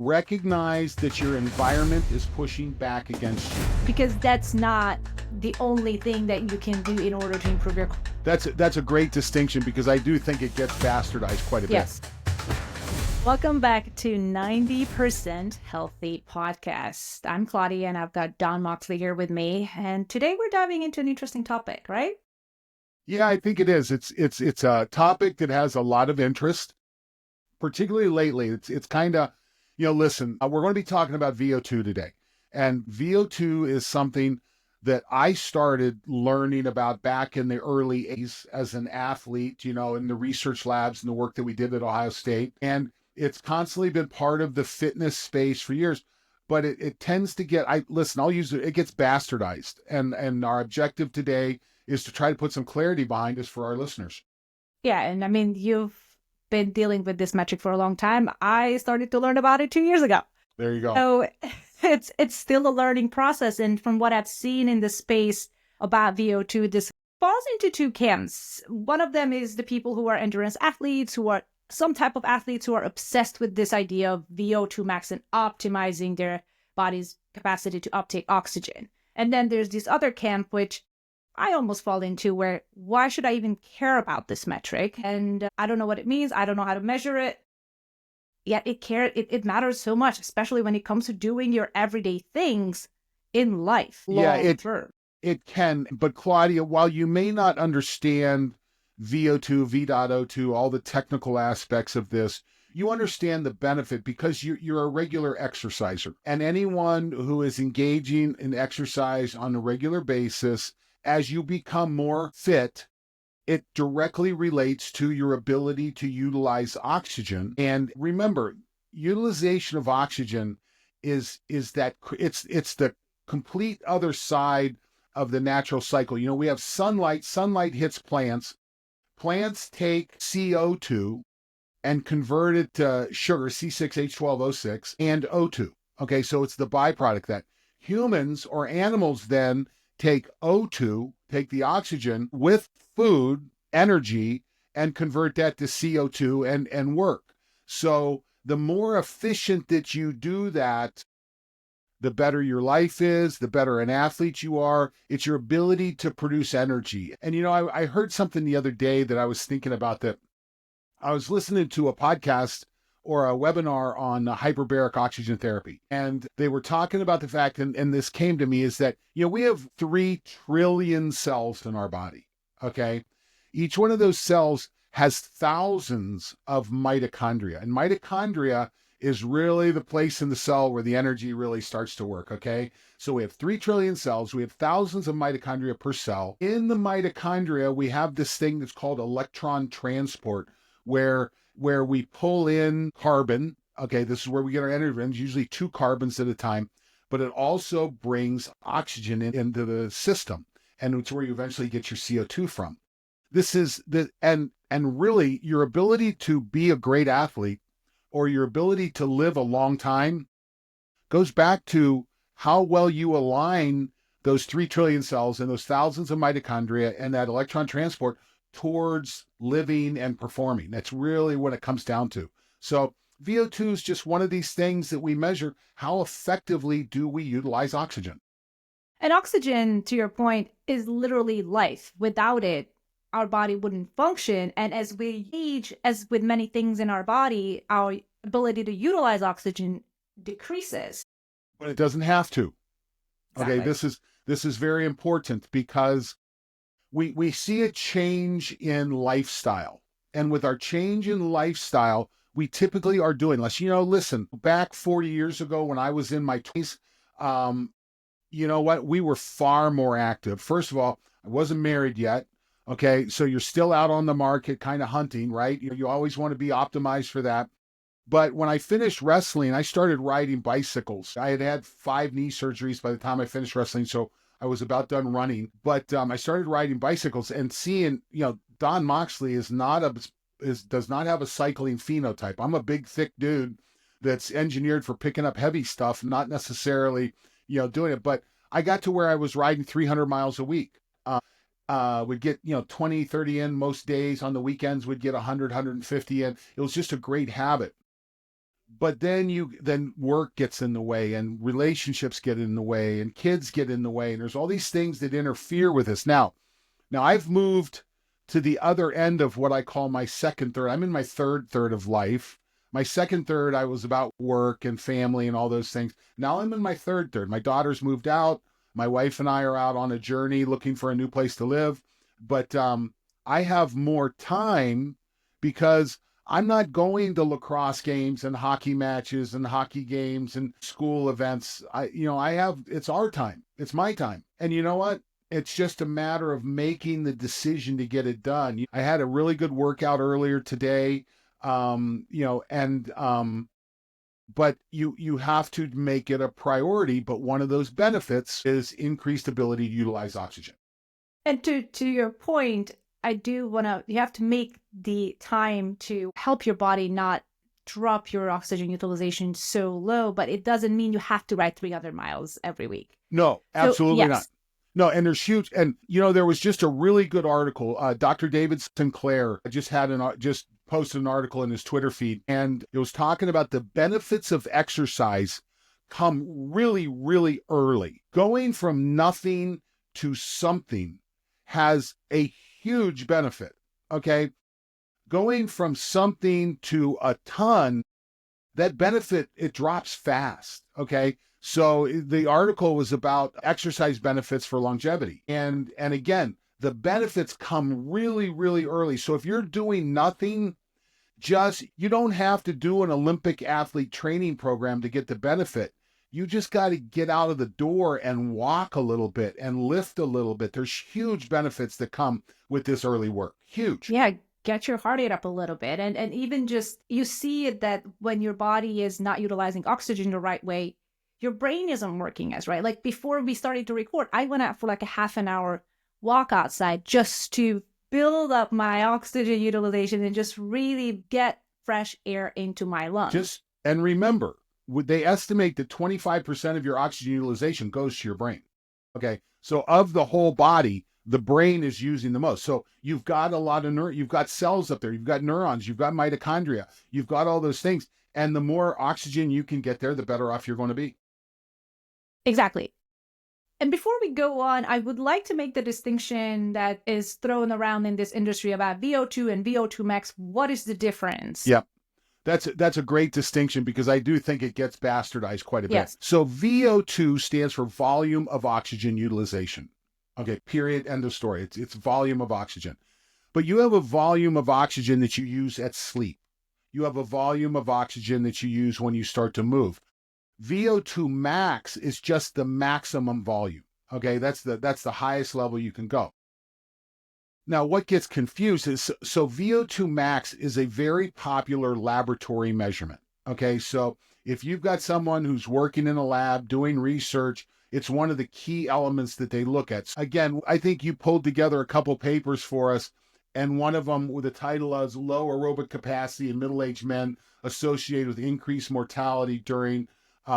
Recognize that your environment is pushing back against you. Because that's not the only thing that you can do in order to improve your. That's a great distinction, because I do think it gets bastardized quite a bit. Yes. Welcome back to 90% Healthy Podcast. I'm Claudia and I've got Don Moxley here with me. And today we're diving into an interesting topic, right? Yeah, I think it is. It's a topic that has a lot of interest, particularly lately. It's kind of, listen, we're going to be talking about VO2 today. And VO2 is something that I started learning about back in the early 80s as an athlete, in the research labs and the work that we did at Ohio State. And it's constantly been part of the fitness space for years, but it tends to get, I'll use it, it gets bastardized. And our objective today is to try to put some clarity behind this for our listeners. Yeah, and I mean, you've been dealing with this metric for a long time. I started to learn about it 2 years ago. There you go. So it's still a learning process. And from what I've seen in the space about VO2, this falls into two camps. One of them is the people who are endurance athletes, who are some type of athletes who are obsessed with this idea of VO2 max and optimizing their body's capacity to uptake oxygen. And then there's this other camp, which I almost fall into, where why should I even care about this metric? And I don't know what it means. I don't know how to measure it. Yet it matters so much, especially when it comes to doing your everyday things in life. It can. But Claudia, while you may not understand VO2, V.O2, all the technical aspects of this, you understand the benefit because you're a regular exerciser. And anyone who is engaging in exercise on a regular basis, as you become more fit, it directly relates to your ability to utilize oxygen. And remember, utilization of oxygen is that it's the complete other side of the natural cycle. We have sunlight hits plants. Plants take CO2 and convert it to sugar, C6H12O6, and O2. Okay, so it's the byproduct that humans or animals then take O2, take the oxygen with food, energy, and convert that to CO2 and work. So the more efficient that you do that, the better your life is, the better an athlete you are. It's your ability to produce energy. And, I heard something the other day that I was thinking about, that I was listening to a podcast or a webinar on hyperbaric oxygen therapy. And they were talking about the fact, and this came to me, is that, we have 3 trillion cells in our body, okay? Each one of those cells has thousands of mitochondria. And mitochondria is really the place in the cell where the energy really starts to work, okay? So we have 3 trillion cells. We have thousands of mitochondria per cell. In the mitochondria, we have this thing that's called electron transport, where we pull in carbon. Okay, this is where we get our energy from, usually 2 carbons at a time, but it also brings oxygen into the system, and it's where you eventually get your CO2 from. This is and really your ability to be a great athlete or your ability to live a long time goes back to how well you align those 3 trillion cells and those thousands of mitochondria and that electron transport towards living and performing. That's really what it comes down to. So VO2 is just one of these things that we measure. How effectively do we utilize oxygen? And oxygen, to your point, is literally life. Without it, our body wouldn't function. And as we age, as with many things in our body, our ability to utilize oxygen decreases. But it doesn't have to. Exactly. Okay, this is very important, because we see a change in lifestyle. And with our change in lifestyle, we typically are doing less. Listen, back 40 years ago when I was in my 20s, you know what? We were far more active. First of all, I wasn't married yet. Okay, so you're still out on the market kind of hunting, right? You always want to be optimized for that. But when I finished wrestling, I started riding bicycles. I had 5 knee surgeries by the time I finished wrestling, so I was about done running. But I started riding bicycles and seeing, Don Moxley does not have a cycling phenotype. I'm a big, thick dude that's engineered for picking up heavy stuff, not necessarily, doing it. But I got to where I was riding 300 miles a week. Would get 20, 30 in most days. On the weekends, would get 100, 150 in. It was just a great habit. but then work gets in the way and relationships get in the way and kids get in the way. And there's all these things that interfere with us. Now I've moved to the other end of what I call my second third. I'm in my third of life. My second third, I was about work and family and all those things. Now I'm in my third. My daughter's moved out. My wife and I are out on a journey looking for a new place to live. But I have more time because I'm not going to lacrosse games and hockey matches and hockey games and school events. It's our time. It's my time. And you know what? It's just a matter of making the decision to get it done. I had a really good workout earlier today, but you have to make it a priority. But one of those benefits is increased ability to utilize oxygen. And to your point, you have to make the time to help your body not drop your oxygen utilization so low, but it doesn't mean you have to ride 300 miles every week. No, So absolutely not. yes, No, and there's huge, and there was just a really good article. Dr. David Sinclair just posted an article in his Twitter feed, and it was talking about the benefits of exercise come really, really early. Going from nothing to something has a huge benefit. Okay, going from something to a ton, that benefit, it drops fast. Okay. So the article was about exercise benefits for longevity. And again, the benefits come really, really early. So if you're doing nothing, you don't have to do an Olympic athlete training program to get the benefit. You just got to get out of the door and walk a little bit and lift a little bit. There's huge benefits that come with this early work. Huge. yeah, get your heart rate up a little bit. And even just, you see it that when your body is not utilizing oxygen the right way, your brain isn't working as right. Like before we started to record, I went out for like a half an hour walk outside just to build up my oxygen utilization and just really get fresh air into my lungs. And remember, they estimate that 25% of your oxygen utilization goes to your brain. Okay. So of the whole body, the brain is using the most. So you've got a lot of you've got cells up there, you've got neurons, you've got mitochondria, you've got all those things. And the more oxygen you can get there, the better off you're going to be. Exactly. And before we go on, I would like to make the distinction that is thrown around in this industry about VO2 and VO2 max. What is the difference? Yep. That's a great distinction because I do think it gets bastardized quite a bit. Yes. So VO2 stands for volume of oxygen utilization. Okay, period, end of story. It's volume of oxygen. But you have a volume of oxygen that you use at sleep. You have a volume of oxygen that you use when you start to move. VO2 max is just the maximum volume. Okay, that's the highest level you can go. Now, what gets confused is, so VO2 max is a very popular laboratory measurement. Okay, so if you've got someone who's working in a lab doing research, it's one of the key elements that they look at. Again, I think you pulled together a couple papers for us, and one of them with the title is Low Aerobic Capacity in Middle-Aged Men Associated with Increased Mortality During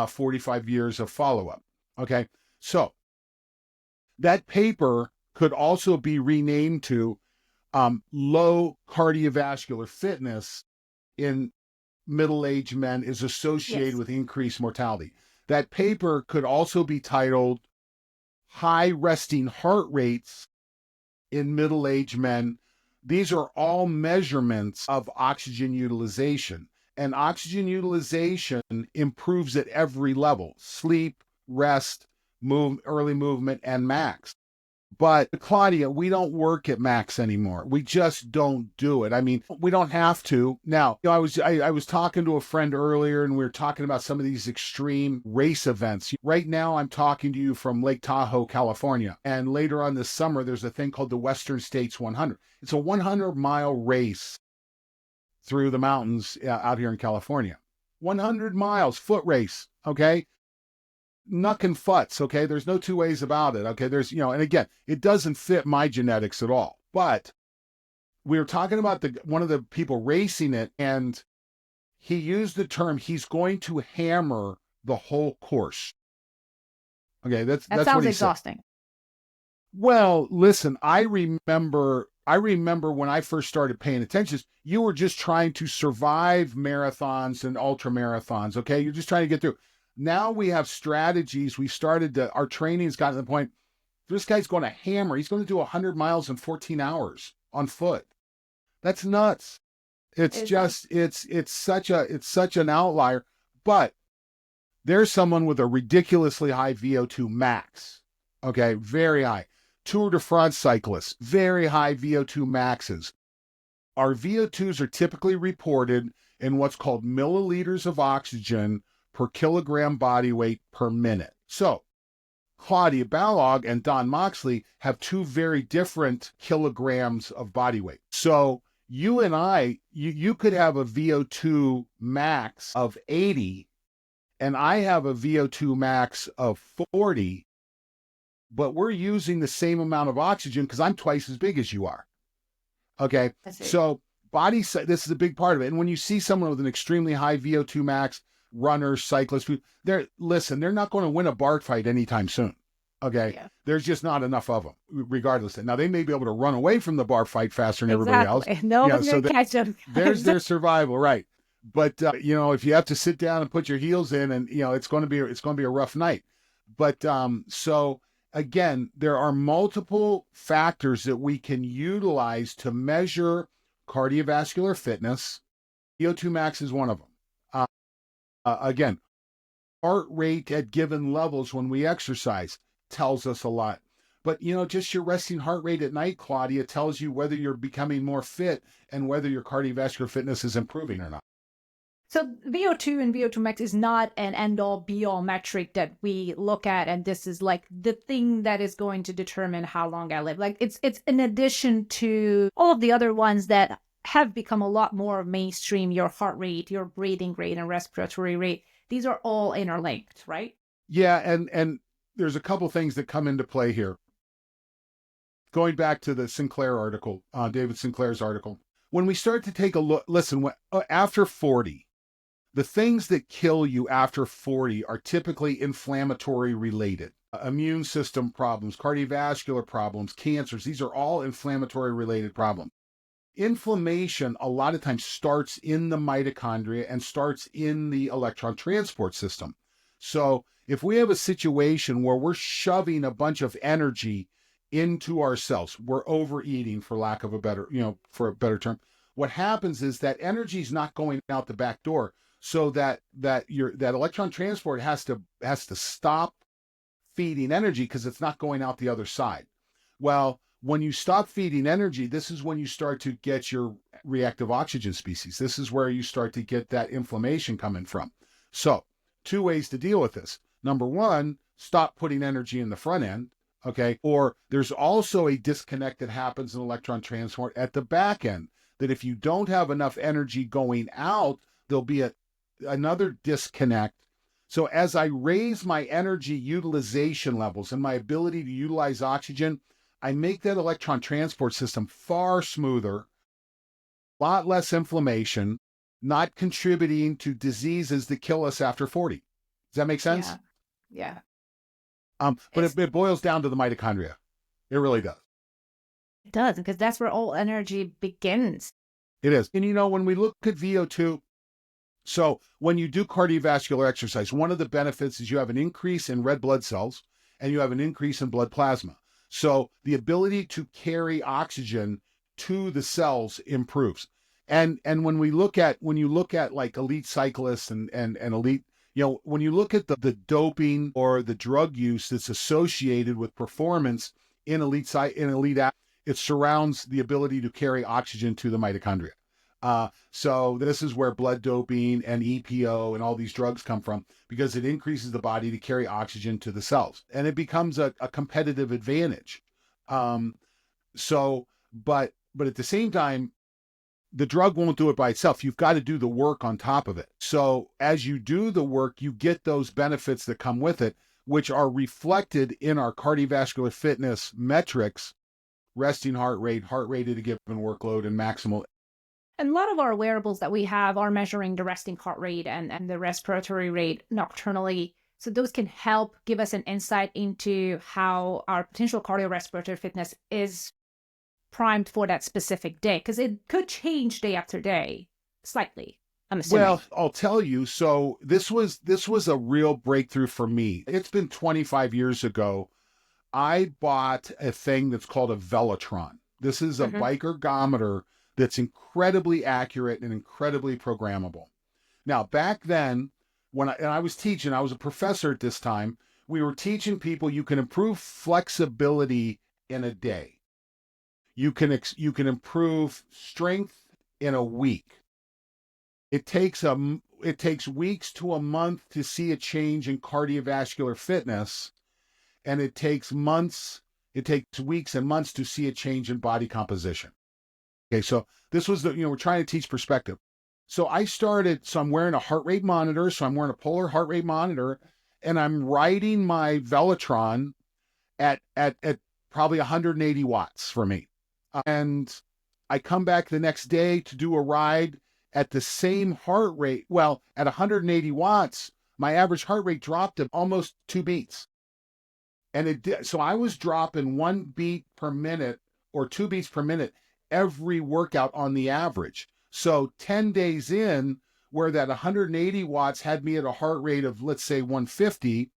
45 Years of Follow-Up. Okay, so that paper could also be renamed to low cardiovascular fitness in middle-aged men is associated with increased mortality. That paper could also be titled High Resting Heart Rates in Middle-Aged Men. These are all measurements of oxygen utilization. And oxygen utilization improves at every level: sleep, rest, early movement, and max. But Claudia, we don't work at max anymore. We just don't do it. I mean, we don't have to. Now, I was talking to a friend earlier, and we were talking about some of these extreme race events. Right now, I'm talking to you from Lake Tahoe, California. And later on this summer, there's a thing called the Western States 100. It's a 100-mile race through the mountains out here in California. 100 miles, foot race, okay? Nuck and futz, okay? There's no two ways about it, okay? And again, it doesn't fit my genetics at all. But we were talking about one of the people racing it, and he used the term, he's going to hammer the whole course. Okay, that sounds what he exhausting. said. Well, listen, I remember I remember when I first started paying attention, you were just trying to survive marathons and ultra marathons. Okay. You're just trying to get through. Now we have strategies. We started to, our training's gotten to the point, this guy's going to hammer. He's going to do 100 miles in 14 hours on foot. That's nuts. It's It's not. just, it's such an outlier. But there's someone with a ridiculously high VO2 max. Okay. Very high. Tour de France cyclists, very high VO2 maxes. Our VO2s are typically reported in what's called milliliters of oxygen per kilogram body weight per minute. So Claudia Balog and Don Moxley have two very different kilograms of body weight. So you and I, you could have a VO2 max of 80 and I have a VO2 max of 40, but we're using the same amount of oxygen because I'm twice as big as you are. Okay. I see. So this is a big part of it. And when you see someone with an extremely high VO2 max, runners, cyclists, they're not going to win a bar fight anytime soon. Okay. Yeah. There's just not enough of them, regardless. Now they may be able to run away from the bar fight faster than everybody else. Exactly. No one's So gonna catch them. there's their survival, right? But if you have to sit down and put your heels in, and it's going to be a rough night. But so again, there are multiple factors that we can utilize to measure cardiovascular fitness. VO2 max is one of them. Again, heart rate at given levels when we exercise tells us a lot. But, just your resting heart rate at night, Claudia, tells you whether you're becoming more fit and whether your cardiovascular fitness is improving or not. So VO2 and VO2 max is not an end-all be-all metric that we look at, and this is like the thing that is going to determine how long I live. Like it's in addition to all of the other ones that have become a lot more mainstream, your heart rate, your breathing rate, and respiratory rate. These are all interlinked, right? Yeah, and there's a couple things that come into play here. Going back to the Sinclair article, David Sinclair's article, when we start to take a look, listen, after 40, the things that kill you after 40 are typically inflammatory related. Immune system problems, cardiovascular problems, cancers, these are all inflammatory related problems. Inflammation a lot of times starts in the mitochondria and starts in the electron transport system. So if we have a situation where we're shoving a bunch of energy into our cells, we're overeating for lack of a better, for a better term, what happens is that energy is not going out the back door. So that electron transport has to stop feeding energy because it's not going out the other side. Well, when you stop feeding energy, this is when you start to get your reactive oxygen species. This is where you start to get that inflammation coming from. So, two ways to deal with this. Number one, stop putting energy in the front end, okay? Or there's also a disconnect that happens in electron transport at the back end, that if you don't have enough energy going out, there'll be another disconnect. So as I raise my energy utilization levels and my ability to utilize oxygen, I make that electron transport system far smoother, a lot less inflammation, not contributing to diseases that kill us after 40. Does that make sense? Yeah. But it boils down to the mitochondria. It really does. It does, because that's where all energy begins. It is. And when we look at VO2, so when you do cardiovascular exercise, one of the benefits is you have an increase in red blood cells and you have an increase in blood plasma. So the ability to carry oxygen to the cells improves. And when you look at like elite cyclists and elite, when you look at the doping or the drug use that's associated with performance in elite, it surrounds the ability to carry oxygen to the mitochondria. So this is where blood doping and EPO and all these drugs come from, because it increases the body to carry oxygen to the cells, and it becomes a competitive advantage. But at the same time, the drug won't do it by itself. You've got to do the work on top of it. So as you do the work, you get those benefits that come with it, which are reflected in our cardiovascular fitness metrics: resting heart rate at a given workload, and maximal. And a lot of our wearables that we have are measuring the resting heart rate and the respiratory rate nocturnally. So those can help give us an insight into how our potential cardiorespiratory fitness is primed for that specific day? Because it could change day after day slightly, I'm assuming. Well, I'll tell you. So this was a real breakthrough for me. It's been 25 years ago. I bought a thing that's called a Velotron. This is a Hmm. bike ergometer that's incredibly accurate and incredibly programmable. Now, back then, and I was teaching, I was a professor at this time. We were teaching people you can improve flexibility in a day. You can improve strength in a week. It takes weeks to a month to see a change in cardiovascular fitness, and it takes weeks and months to see a change in body composition. Okay, so this was we're trying to teach perspective. So I'm wearing a heart rate monitor, so I'm wearing a polar heart rate monitor, and I'm riding my Velotron at probably 180 watts for me. And I come back the next day to do a ride at the same heart rate. Well, at 180 watts, my average heart rate dropped to almost 2 beats. And it did. So I was dropping 1 beat per minute or 2 beats per minute every workout on the average. So 10 days in, where that 180 watts had me at a heart rate of, let's say, 150,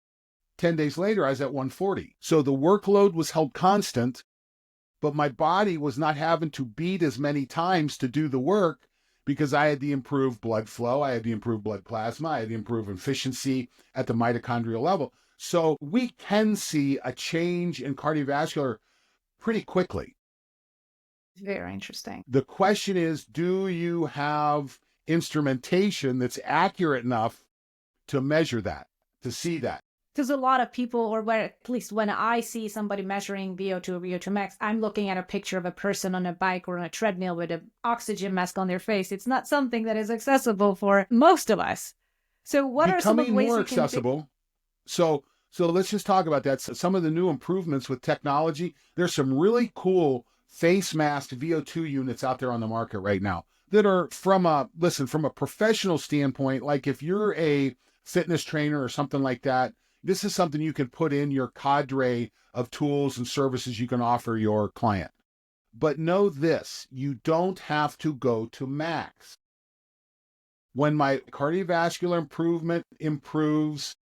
10 days later, I was at 140. So the workload was held constant, but my body was not having to beat as many times to do the work because I had the improved blood flow, I had the improved blood plasma, I had the improved efficiency at the mitochondrial level. So we can see a change in cardiovascular pretty quickly. Very interesting. The question is, do you have instrumentation that's accurate enough to measure that, to see that? Because a lot of people, or where, at least when I see somebody measuring VO2 or VO2 max, I'm looking at a picture of a person on a bike or on a treadmill with an oxygen mask on their face. It's not something that is accessible for most of us. So what are some of the Becoming ways more we can do? accessible. So let's just talk about that. So some of the new improvements with technology, there's some really cool face mask VO2 units out there on the market right now that are from a professional standpoint, like if you're a fitness trainer or something like that, this is something you can put in your cadre of tools and services you can offer your client. But know this, you don't have to go to max. When my cardiovascular improvement improves,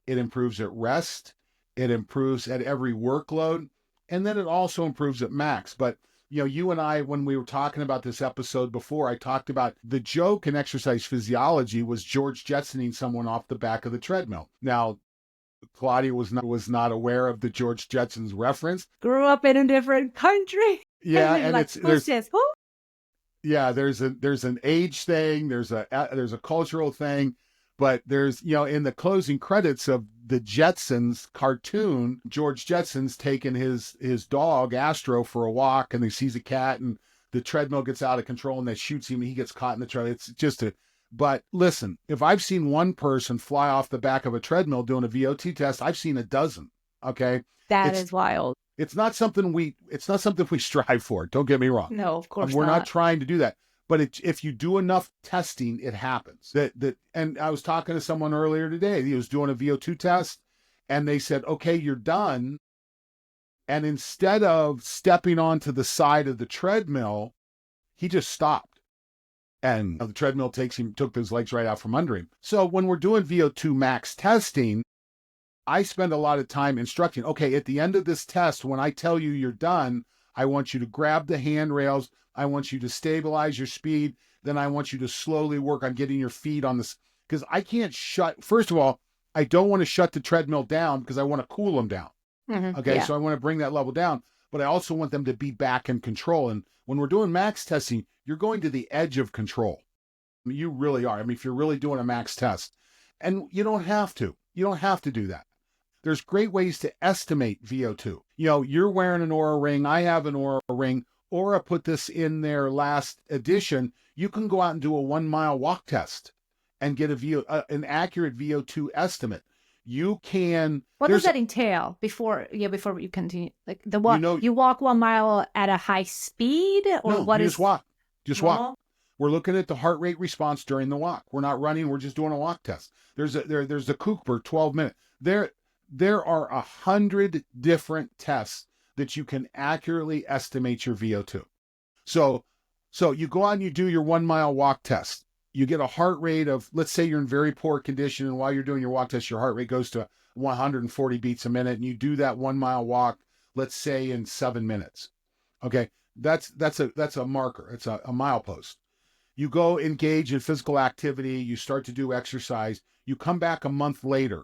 it improves at rest, it improves at every workload, and then it also improves at max. But you and I, when we were talking about this episode before, I talked about the joke in exercise physiology was George Jetsoning someone off the back of the treadmill. Now, Claudia was not aware of the George Jetson's reference. Grew up in a different country. Yeah, And we were and like, it's who's this? Who? there's an age thing, there's a cultural thing, but there's in the closing credits of the Jetsons cartoon, George Jetson's taking his dog Astro for a walk, and he sees a cat, and the treadmill gets out of control, and that shoots him, and he gets caught in the treadmill. It's just a But listen, if I've seen one person fly off the back of a treadmill doing a VO2 test, I've seen a dozen. Okay, That it's is wild. it's not something we strive for. Don't get me wrong. No, of course We're not not. trying to do that. But if you do enough testing, it happens. And I was talking to someone earlier today. He was doing a VO2 test, and they said, "Okay, you're done." And instead of stepping onto the side of the treadmill, he just stopped. And the treadmill took his legs right out from under him. So when we're doing VO2 max testing, I spend a lot of time instructing, okay, at the end of this test, when I tell you you're done, I want you to grab the handrails. I want you to stabilize your speed. Then I want you to slowly work on getting your feet on this. Because I can't first of all, I don't want to shut the treadmill down because I want to cool them down. Okay, Yeah. so I want to bring that level down, but I also want them to be back in control. And when we're doing max testing, you're going to the edge of control. I mean, you really are. I mean, if you're really doing a max test, and you don't have to do that. There's great ways to estimate VO2. You're wearing an Aura ring. I have an Aura ring. Aura put this in their last edition. You can go out and do a 1 mile walk test and get an accurate VO2 estimate. You can. What does that entail before you continue? Like the walk, You know- you walk 1 mile at a high speed, or No, what you is just walk. Just normal? walk. We're looking at the heart rate response during the walk. We're not running. We're just doing a walk test. There's the Cooper 12-minute. There are 100 different tests that you can accurately estimate your VO2. So, you go out and you do your 1 mile walk test. You get a heart rate of, let's say you're in very poor condition, and while you're doing your walk test, your heart rate goes to 140 beats a minute, and you do that 1 mile walk, let's say in 7 minutes. Okay, that's a marker. It's a milepost. You go engage in physical activity. You start to do exercise. You come back a month later.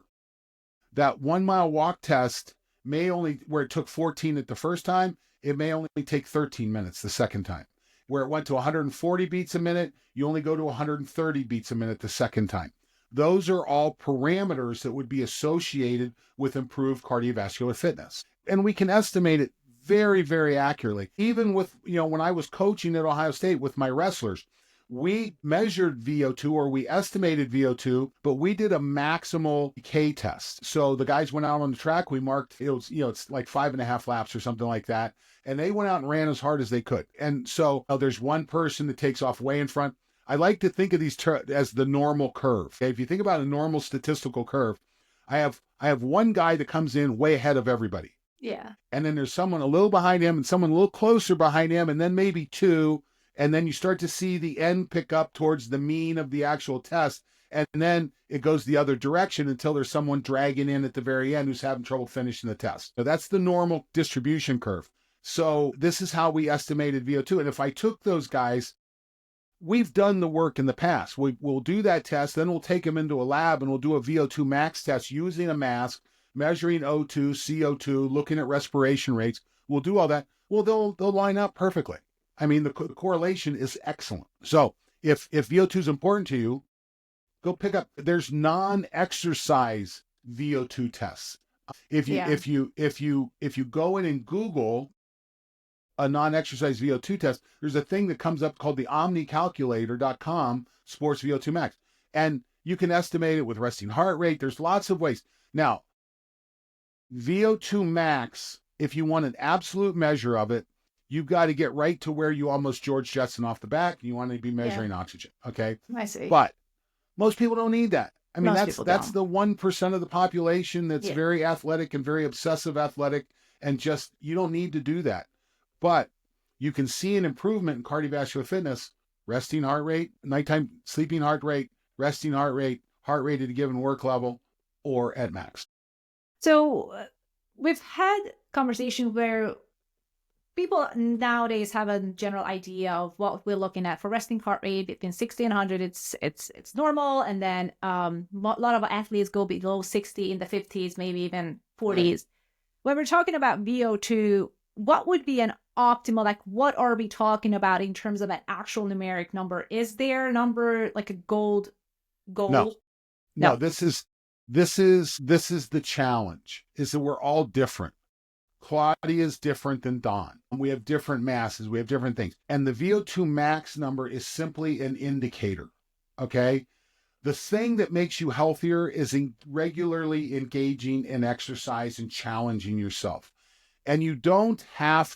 That 1 mile walk test may only, where it took 14 at the first time, it may only take 13 minutes the second time. Where it went to 140 beats a minute, you only go to 130 beats a minute the second time. Those are all parameters that would be associated with improved cardiovascular fitness. And we can estimate it very, very accurately. Even with, when I was coaching at Ohio State with my wrestlers, we measured VO2, or we estimated VO2, but we did a maximal K test. So the guys went out on the track, we marked, it's like 5.5 laps or something like that. And they went out and ran as hard as they could. And so there's one person that takes off way in front. I like to think of these as the normal curve. Okay? If you think about a normal statistical curve, I have one guy that comes in way ahead of everybody. Yeah. And then there's someone a little behind him and someone a little closer behind him, and then maybe two. And then you start to see the end pick up towards the mean of the actual test. And then it goes the other direction until there's someone dragging in at the very end who's having trouble finishing the test. So that's the normal distribution curve. So this is how we estimated VO2. And if I took those guys, we've done the work in the past. We'll do that test, then we'll take them into a lab and we'll do a VO2 max test using a mask, measuring O2, CO2, looking at respiration rates. We'll do all that. Well, they'll line up perfectly. I mean, the correlation is excellent. So if VO2 is important to you, go pick up. There's non-exercise VO2 tests. If you go in and Google a non-exercise VO2 test, there's a thing that comes up called the omnicalculator.com sports VO2 max. And you can estimate it with resting heart rate. There's lots of ways. Now, VO2 max, if you want an absolute measure of it, you've got to get right to where you almost George Jetson off the back. You want to be measuring oxygen. Okay. I see. But most people don't need that. I mean, Most that's the 1% of the population that's Yeah. very athletic and very obsessive athletic, and just, you don't need to do that. But you can see an improvement in cardiovascular fitness, resting heart rate, nighttime sleeping heart rate, resting heart rate at a given work level, or at max. So we've had conversations where people nowadays have a general idea of what we're looking at for resting heart rate between 60 and 100. It's normal, and then a lot of athletes go below 60 in the 50s, maybe even 40s. Right. When we're talking about VO2, what would be an optimal, like what are we talking about in terms of an actual numeric number? Is there a number, like a goal? No, this is the challenge, is that we're all different. Claudia is different than Don. We have different masses. We have different things. And the VO2 max number is simply an indicator. Okay. The thing that makes you healthier is regularly engaging in exercise and challenging yourself. And you don't have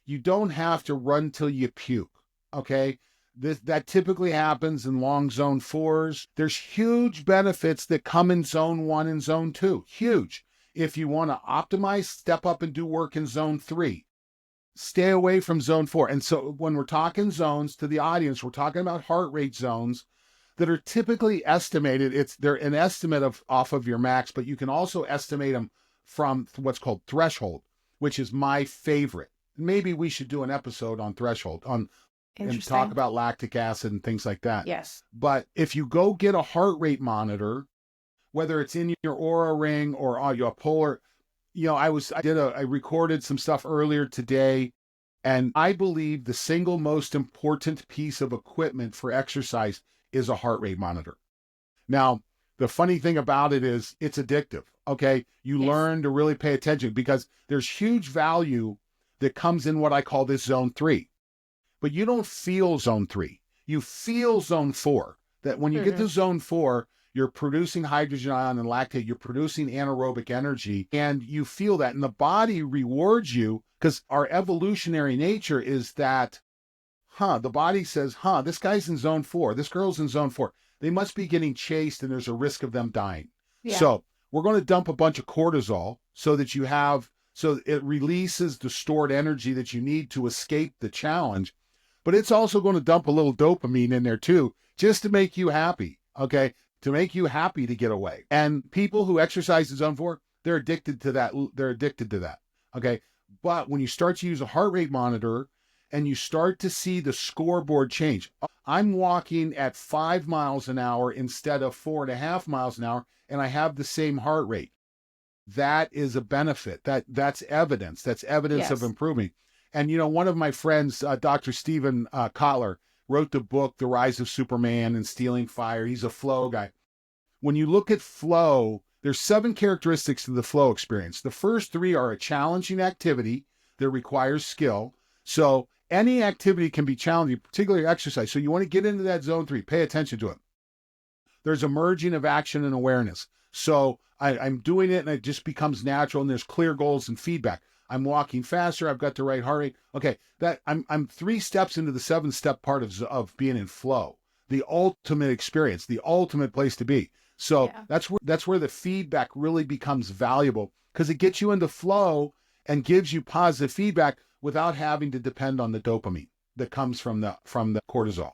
to run till you puke. Okay. That typically happens in long zone 4s. There's huge benefits that come in zone 1 and zone 2. Huge. If you want to optimize, step up and do work in zone 3. Stay away from zone 4. And so when we're talking zones to the audience, we're talking about heart rate zones that are typically estimated. They're an estimate off of your max, but you can also estimate them from what's called threshold, which is my favorite. Maybe we should do an episode on threshold and talk about lactic acid and things like that. Yes. But if you go get a heart rate monitor, whether it's in your Oura Ring or on your Polar, I recorded some stuff earlier today, and I believe the single most important piece of equipment for exercise is a heart rate monitor. Now, the funny thing about it is it's addictive. Okay. You learn to really pay attention because there's huge value that comes in what I call this zone 3, but you don't feel zone 3. You feel zone 4, that when you get to zone 4, you're producing hydrogen ion and lactate, you're producing anaerobic energy, and you feel that. And the body rewards you because our evolutionary nature is that, the body says, this guy's in zone 4, this girl's in zone 4. They must be getting chased and there's a risk of them dying. Yeah. So we're going to dump a bunch of cortisol so that you have So it releases the stored energy that you need to escape the challenge. But it's also going to dump a little dopamine in there too, just to make you happy. Okay. To make you happy to get away. And people who exercise in zone 4, they're addicted to that. They're addicted to that. Okay. But when you start to use a heart rate monitor and you start to see the scoreboard change, I'm walking at 5 miles an hour instead of 4.5 miles an hour, and I have the same heart rate. That is a benefit. That's evidence. That's evidence of Yes. improving. And one of my friends, Dr. Stephen Kotler, wrote the book The Rise of Superman and Stealing Fire. He's a flow guy. When you look at flow, there's 7 characteristics to the flow experience. The first 3 are a challenging activity that requires skill. So any activity can be challenging, particularly exercise. So you want to get into that zone 3, pay attention to it. There's a merging of action and awareness. So I'm doing it and it just becomes natural, and there's clear goals and feedback. I'm walking faster. I've got the right heart rate. Okay, that I'm 3 steps into the 7-step part of being in flow, the ultimate experience, the ultimate place to be. So Yeah. that's where the feedback really becomes valuable, because it gets you into flow and gives you positive feedback without having to depend on the dopamine that comes from the cortisol.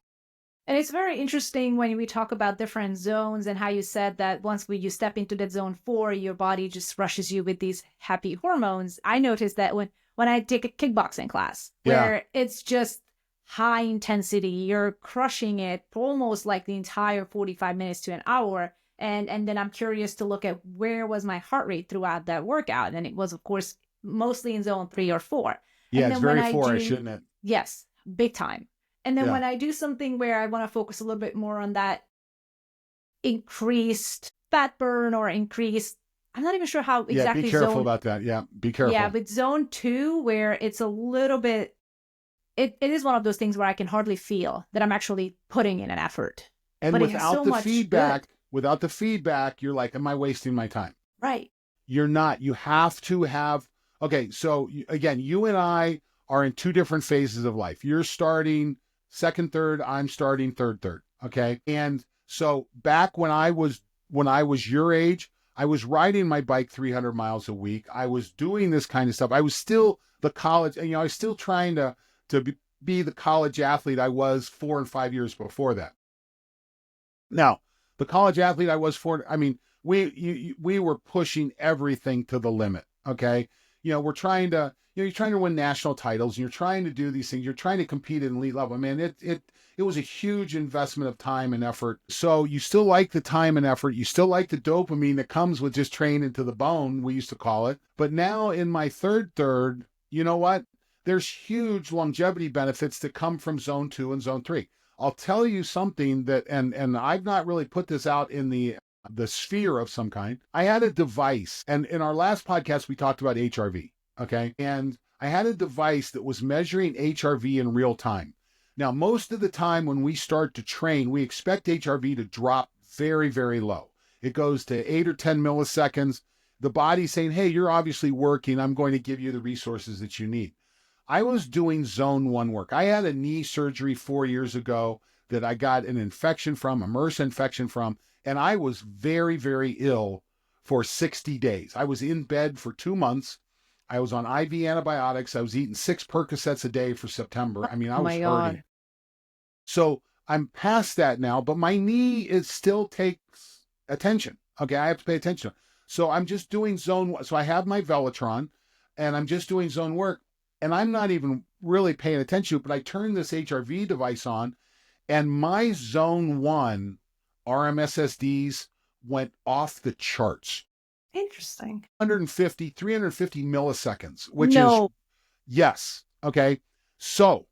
And it's very interesting when we talk about different zones and how you said that once you step into that zone 4, your body just rushes you with these happy hormones. I noticed that when I take a kickboxing class, Yeah. where it's just high intensity, you're crushing it for almost like the entire 45 minutes to an hour. And then I'm curious to look at where was my heart rate throughout that workout. And it was, of course, mostly in zone 3 or 4. Yeah, And it's then when very I foreign, do, shouldn't it? yes, big time. And then Yeah. when I do something where I want to focus a little bit more on that increased fat burn or increased, I'm not even sure how Yeah, be exactly careful zone, about that. Yeah, be careful. yeah, but zone 2, where it's a little bit, it is one of those things where I can hardly feel that I'm actually putting in an effort. And But it has so much good. without the feedback, you're like, am I wasting my time? Right. You're not. You have to have, okay, so again, you and I are in 2 different phases of life. You're starting second third, I'm starting third, okay? And so back when I was your age, I was riding my bike 300 miles a week. I was doing this kind of stuff. I was still the college, I was still trying to be the college athlete I was 4 and 5 years before that. Now, the college athlete I was I mean, we were pushing everything to the limit. Okay, we're trying to, you're trying to win national titles, and you're trying to do these things. You're trying to compete at an elite level. I mean, it was a huge investment of time and effort. So you still like the time and effort. You still like the dopamine that comes with just training to the bone, we used to call it. But now in my third, you know what? There's huge longevity benefits that come from zone 2 and zone 3. I'll tell you something that, and I've not really put this out in the sphere of some kind. I had a device, and in our last podcast we talked about HRV, okay? And I had a device that was measuring HRV in real time. Now, most of the time when we start to train, we expect HRV to drop very, very low. It goes to 8 or 10 milliseconds. The body's saying, hey, you're obviously working. I'm going to give you the resources that you need. I was doing zone 1 work. I had a knee surgery 4 years ago that I got an infection from, a MRSA infection from, and I was very, very ill for 60 days. I was in bed for 2 months. I was on IV antibiotics. I was eating 6 Percocets a day for September. I mean, I Oh was my hurting. God. So I'm past that now, but my knee still takes attention. Okay, I have to pay attention. So I'm just doing zone. So I have my Velotron, and I'm just doing zone work, and I'm not even really paying attention. But I turn this HRV device on, and my zone 1 RMSSDs went off the charts. Interesting. 350 milliseconds, which is, No. yes. Okay. So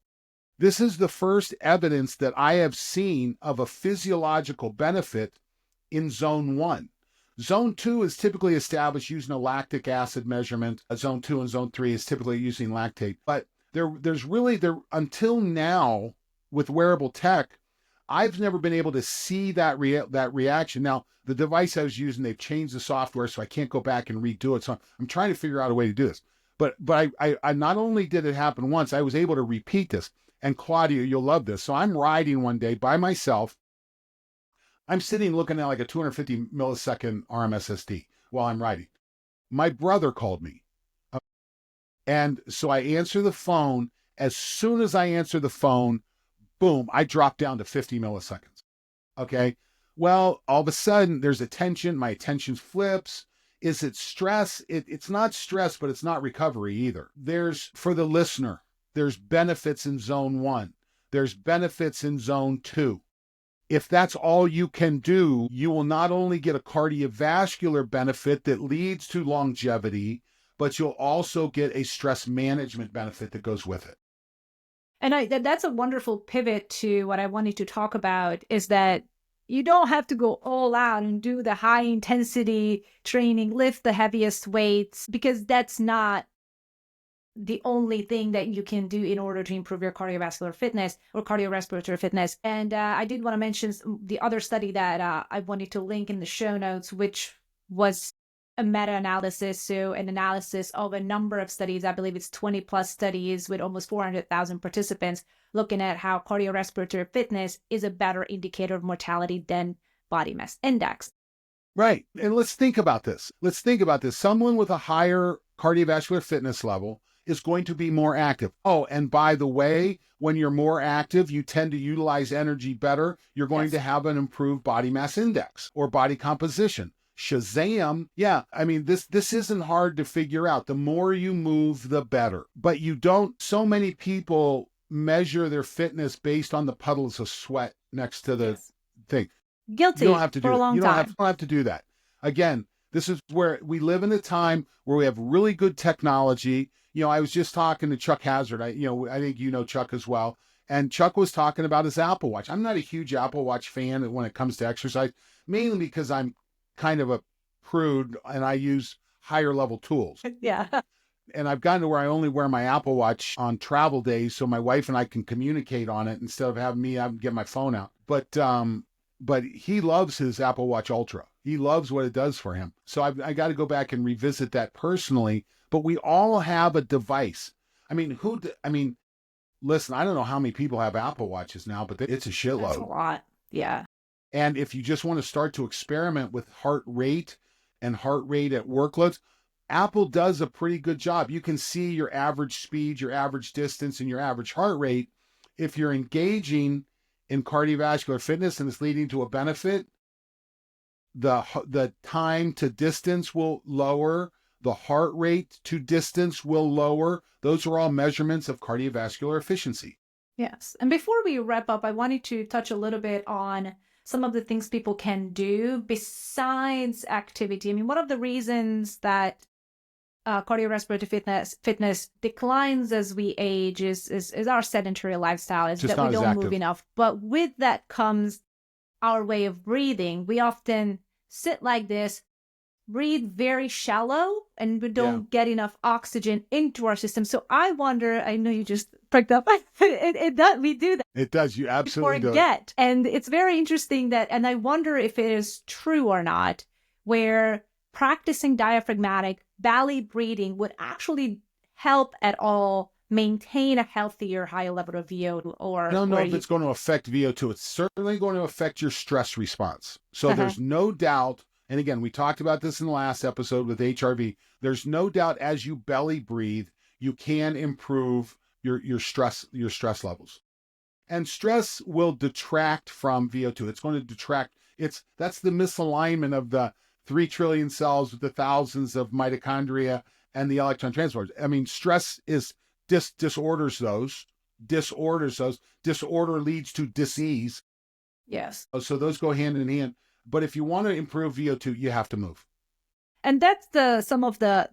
this is the first evidence that I have seen of a physiological benefit in zone 1. Zone 2 is typically established using a lactic acid measurement. Zone 2 and zone 3 is typically using lactate. But there's really, until now, with wearable tech, I've never been able to see that reaction. Now, the device I was using, they've changed the software, so I can't go back and redo it. So I'm trying to figure out a way to do this. But I not only did it happen once, I was able to repeat this. And Claudia, you'll love this. So I'm riding one day by myself. I'm sitting looking at like a 250 millisecond RMSSD while I'm riding. My brother called me. And so I answer the phone. As soon as I answer the phone, boom, I drop down to 50 milliseconds. Okay. Well, all of a sudden there's attention. My attention flips. Is it stress? It's not stress, but it's not recovery either. There's, for the listener, there's benefits in zone 1. There's benefits in zone 2. If that's all you can do, you will not only get a cardiovascular benefit that leads to longevity, but you'll also get a stress management benefit that goes with it. And that's a wonderful pivot to what I wanted to talk about, is that you don't have to go all out and do the high intensity training, lift the heaviest weights, because that's not the only thing that you can do in order to improve your cardiovascular fitness or cardiorespiratory fitness. And I did want to mention the other study that I wanted to link in the show notes, which was a meta-analysis, so an analysis of a number of studies. I believe it's 20 plus studies with almost 400,000 participants, looking at how cardiorespiratory fitness is a better indicator of mortality than body mass index. Right. And let's think about this. Someone with a higher cardiovascular fitness level is going to be more active. Oh, and by the way, when you're more active, you tend to utilize energy better. You're going to have an improved body mass index or body composition. Shazam. Yeah, I mean, this isn't hard to figure out. The more you move, the better. But you don't, so many people measure their fitness based on the puddles of sweat next to the thing. Guilty. You don't have to do for a long time. You don't have to do that. Again, this is where we live in a time where we have really good technology. You know, I was just talking to Chuck Hazard. I think you know Chuck as well. And Chuck was talking about his Apple Watch. I'm not a huge Apple Watch fan when it comes to exercise, mainly because I'm kind of a prude and I use higher level tools. Yeah. And I've gotten to where I only wear my Apple Watch on travel days so my wife and I can communicate on it instead of having me get my phone out. But he loves his Apple Watch Ultra. He loves what it does for him. So I got to go back and revisit that personally. But we all have a device. I mean, listen, I don't know how many people have Apple Watches now, but it's a shitload. That's a lot. Yeah. And if you just want to start to experiment with heart rate and heart rate at workloads, Apple does a pretty good job. You can see your average speed, your average distance, and your average heart rate. If you're engaging in cardiovascular fitness and it's leading to a benefit, the time to distance will lower, the heart rate to distance will lower. Those are all measurements of cardiovascular efficiency. Yes. And before we wrap up, I wanted to touch a little bit on some of the things people can do besides activity. I mean, one of the reasons that cardiorespiratory fitness declines as we age is our sedentary lifestyle, is Just that we don't active. move enough. But with that comes our way of breathing. We often sit like this, breathe very shallow, and we don't get enough oxygen into our system. So I wonder, I know you just pricked up, it does, we do that. It does. You absolutely forget. And it's very interesting that, and I wonder if it is true or not, where practicing diaphragmatic belly breathing would actually help at all maintain a healthier, higher level of VO2. Or I don't know if it's going to affect VO2. It's certainly going to affect your stress response. So there's no doubt. And again, we talked about this in the last episode with HRV. There's no doubt as you belly breathe, you can improve your stress levels. And stress will detract from VO2. It's going to detract. That's the misalignment of the 3 trillion cells with the thousands of mitochondria and the electron transporters. I mean, stress is disorders those. Disorder leads to disease. Yes. So those go hand in hand. But if you want to improve VO2, you have to move. And that's some of the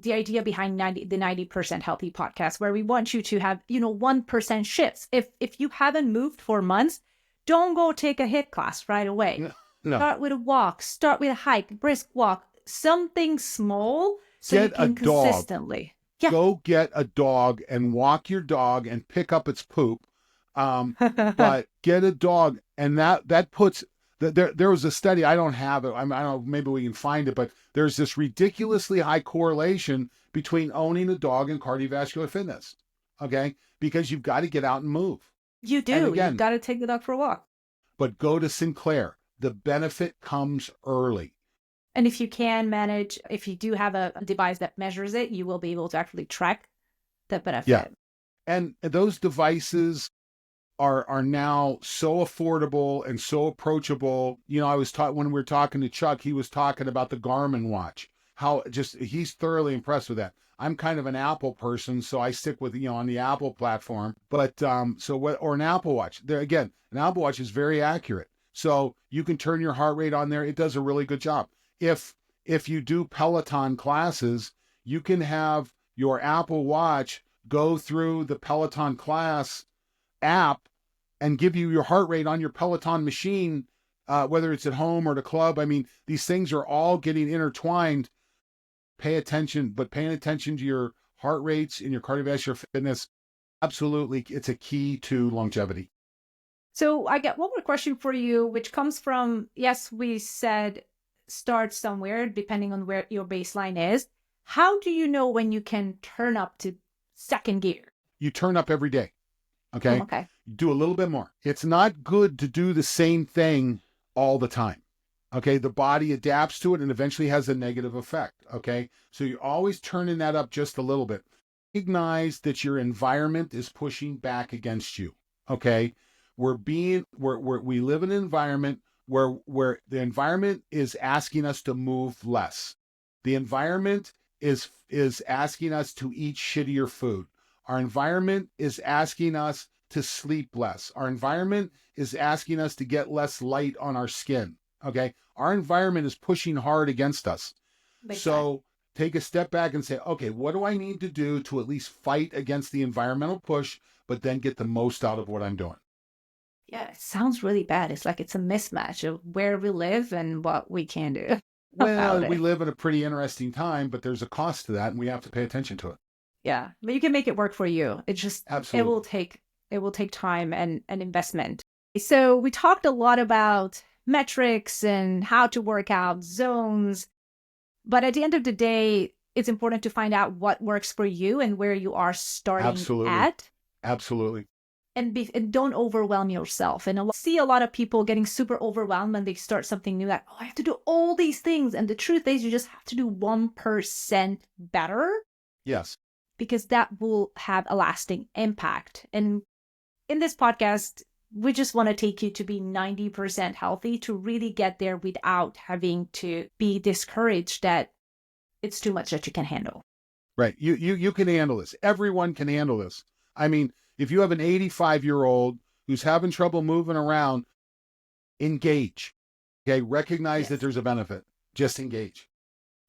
idea behind the 90% Healthy podcast, where we want you to have 1% shifts. If you haven't moved for months, don't go take a HIIT class right away. No. Start with a walk. Start with a hike, brisk walk, something small, so you can consistently. Yeah. Go get a dog and walk your dog and pick up its poop. But get a dog, and that puts there was a study. I don't have it. I don't know. Maybe we can find it, but there's this ridiculously high correlation between owning a dog and cardiovascular fitness. Okay, because you've got to get out and move. You do. You've got to take the dog for a walk. But go to Sinclair. The benefit comes early. And if you can manage, if you do have a device that measures it, you will be able to actually track the Yeah. benefit. And those devices are now so affordable and so approachable. You know, I was taught when we were talking to Chuck, he was talking about the Garmin watch. How just he's thoroughly impressed with that. I'm kind of an Apple person, so I stick with, on the Apple platform. But so what, or an Apple Watch. There again, an Apple Watch is very accurate. So you can turn your heart rate on there. It does a really good job. If you do Peloton classes, you can have your Apple Watch go through the Peloton class app and give you your heart rate on your Peloton machine, whether it's at home or at a club. I mean, these things are all getting intertwined. But paying attention to your heart rates and your cardiovascular fitness, absolutely, it's a key to longevity. So I got one more question for you, which comes from, yes, we said start somewhere depending on where your baseline is. How do you know when you can turn up to second gear? You turn up every day. Okay. Okay. Do a little bit more. It's not good to do the same thing all the time. Okay. The body adapts to it and eventually has a negative effect. Okay. So you're always turning that up just a little bit. Recognize that your environment is pushing back against you. Okay. We live in an environment where the environment is asking us to move less. The environment is asking us to eat shittier food. Our environment is asking us to sleep less. Our environment is asking us to get less light on our skin. Okay. Our environment is pushing hard against us. Big time. So take a step back and say, okay, what do I need to do to at least fight against the environmental push, but then get the most out of what I'm doing? Yeah, it sounds really bad. It's like it's a mismatch of where we live and what we can do about Well, we it. live in a pretty interesting time, but there's a cost to that and we have to pay attention to it. Yeah, but you can make it work for you. It just Absolutely. it will take time and investment. So we talked a lot about metrics and how to work out zones, but at the end of the day, it's important to find out what works for you and where you are starting Absolutely. at. Absolutely. And don't overwhelm yourself. And see a lot of people getting super overwhelmed when they start something new, like, oh, I have to do all these things. And the truth is, you just have to do 1% better, Yes. because that will have a lasting impact. And in this podcast, we just want to take you to be 90% healthy, to really get there without having to be discouraged that it's too much that you can handle. Right. You can handle this. Everyone can handle this. I mean, if you have an 85-year-old who's having trouble moving around, engage. Okay. Recognize that Yes. there's a benefit. Just engage.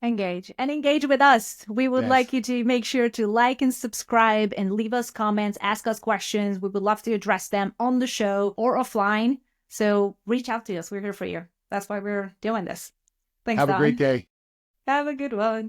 Engage with us. We would Yes. like you to make sure to like and subscribe and leave us comments, ask us questions. We would love to address them on the show or offline. So reach out to us. We're here for you. That's why we're doing this. Thanks, Have a great Don. day. Have a good one.